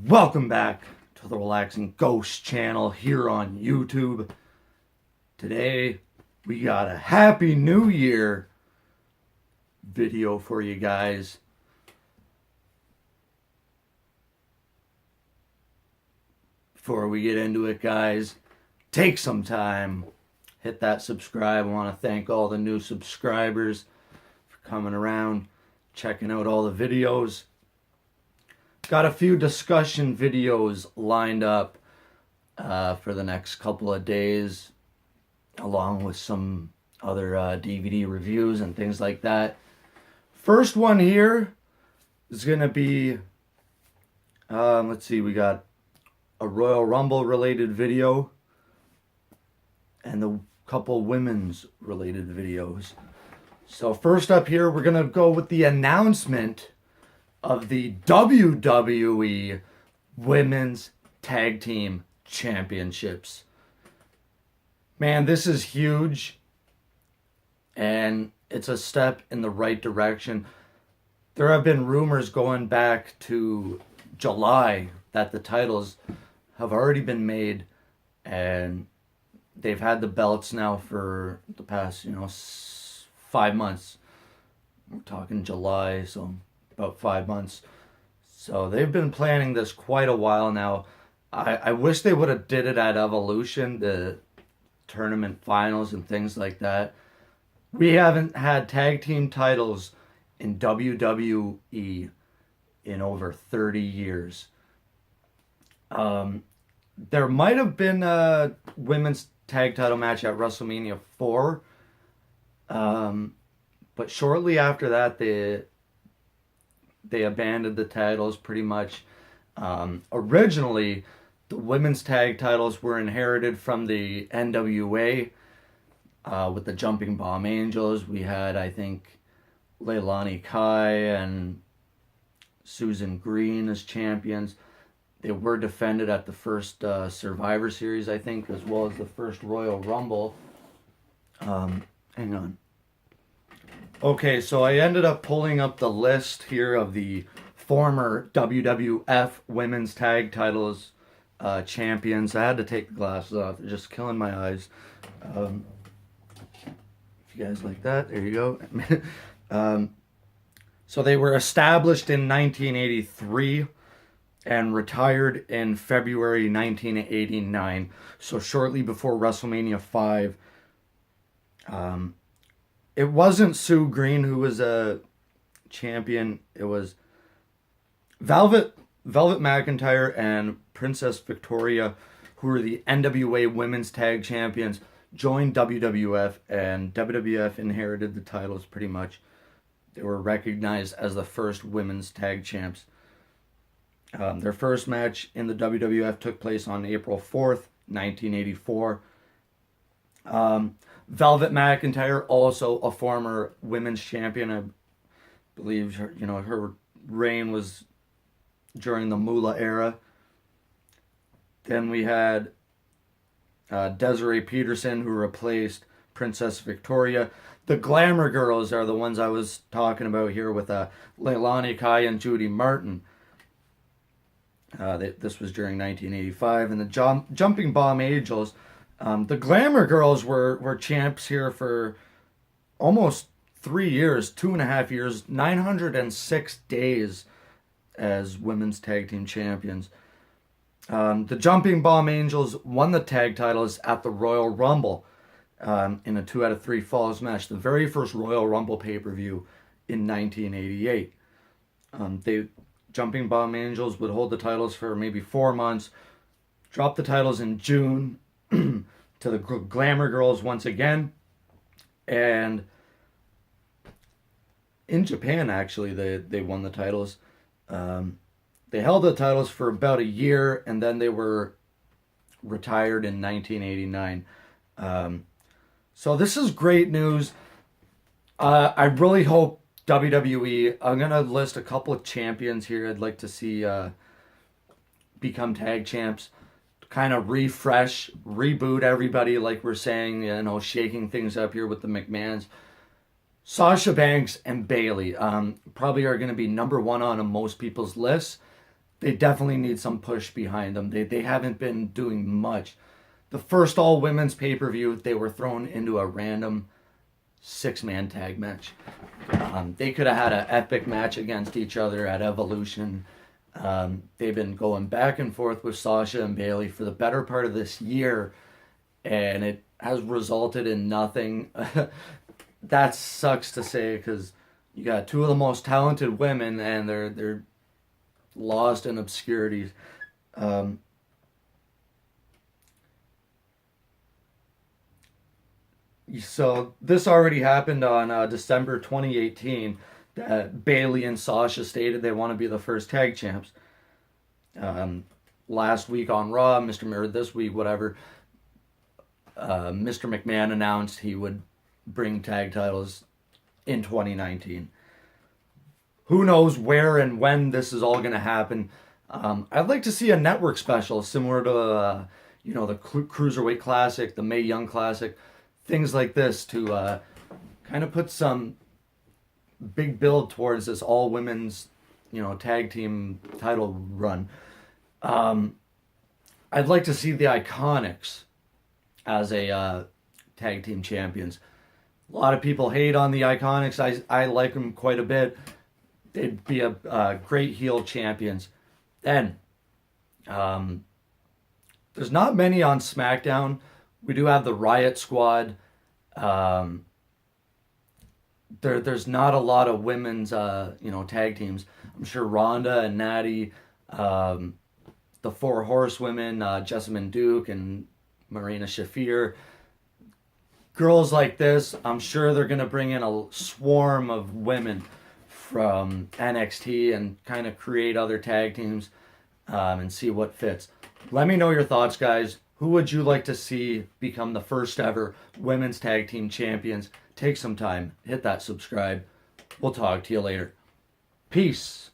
Welcome back to the Relaxing Ghost channel here on YouTube. Today we got a Happy New Year video for you guys. Before we get into it, guys, take some time, hit that subscribe. I want to thank all the new subscribers for coming around, checking out all the videos. Got a few discussion videos lined up for the next couple of days, along with some other DVD reviews and things like that. First one here is going to be, let's see, we got a Royal Rumble related video and a couple women's related videos. So first up here, we're going to go with the announcement of the WWE Women's Tag Team Championships. Man, this is huge, and it's a step in the right direction. There have been rumors going back to July that the titles have already been made, and they've had the belts now for the past, 5 months. We're talking July, so about 5 months. So they've been planning this quite a while now. I wish they would have did it at Evolution, the tournament finals and things like that. We haven't had tag team titles in WWE in over 30 years. There might have been a women's tag title match at WrestleMania 4. But shortly after that, they abandoned the titles pretty much. Originally, the women's tag titles were inherited from the NWA with the Jumping Bomb Angels. We had, I think, Leilani Kai and Susan Green as champions. They were defended at the first Survivor Series, I think, as well as the first Royal Rumble. Hang on. Okay, so I ended up pulling up the list here of the former WWF Women's Tag Titles champions. I had to take the glasses off. They're just killing my eyes. If you guys like that, there you go. So they were established in 1983 and retired in February 1989. So shortly before WrestleMania 5. It wasn't Sue Green who was a champion. It was Velvet McIntyre and Princess Victoria, who were the NWA Women's Tag Champions, joined WWF, and WWF inherited the titles pretty much. They were recognized as the first women's tag champs. Their first match in the WWF took place on April 4th, 1984. Velvet McIntyre, also a former women's champion. I believe her reign was during the Moolah era. Then we had Desiree Peterson, who replaced Princess Victoria. The Glamour Girls are the ones I was talking about here with Leilani Kai and Judy Martin. This was during 1985. And the Jumping Bomb Angels. The Glamour Girls were champs here for almost 3 years, 2.5 years, 906 days as women's tag team champions. The Jumping Bomb Angels won the tag titles at the Royal Rumble in a 2 out of 3 falls match, the very first Royal Rumble pay-per-view in 1988. The Jumping Bomb Angels would hold the titles for maybe 4 months, drop the titles in June to the Glamour Girls once again, and in Japan actually they won the titles. They held the titles for about a year, and then they were retired in 1989. So this is great news. I really hope WWE, I'm gonna list a couple of champions here I'd like to see become tag champs. Kind of refresh, reboot everybody, like we're saying, shaking things up here with the McMahons. Sasha Banks and Bayley probably are going to be number one on most people's lists. they definitely need some push behind them. They haven't been doing much. The first all women's pay-per-view, they were thrown into a random 6-man tag match. They could have had an epic match against each other at Evolution. They've been going back and forth with Sasha and Bayley for the better part of this year, and it has resulted in nothing. That sucks to say, because you got two of the most talented women, and they're lost in obscurity. So this already happened on December 2018. That Bayley and Sasha stated they want to be the first tag champs. Last week on Raw, or this week, whatever, Mr. McMahon announced he would bring tag titles in 2019. Who knows where and when this is all going to happen? I'd like to see a network special similar to, the Cruiserweight Classic, the Mae Young Classic, things like this to kind of put some big build towards this all women's, tag team title run. I'd like to see the Iconics as a tag team champions. A lot of people hate on the Iconics. I like them quite a bit. They'd be a great heel champions. Then, there's not many on SmackDown. We do have the Riot Squad. There's not a lot of women's, tag teams. I'm sure Ronda and Natty, the Four Horsewomen, Jessamine Duke and Marina Shafir. Girls like this, I'm sure they're going to bring in a swarm of women from NXT and kind of create other tag teams and see what fits. Let me know your thoughts, guys. Who would you like to see become the first ever women's tag team champions? Take some time, hit that subscribe. We'll talk to you later. Peace.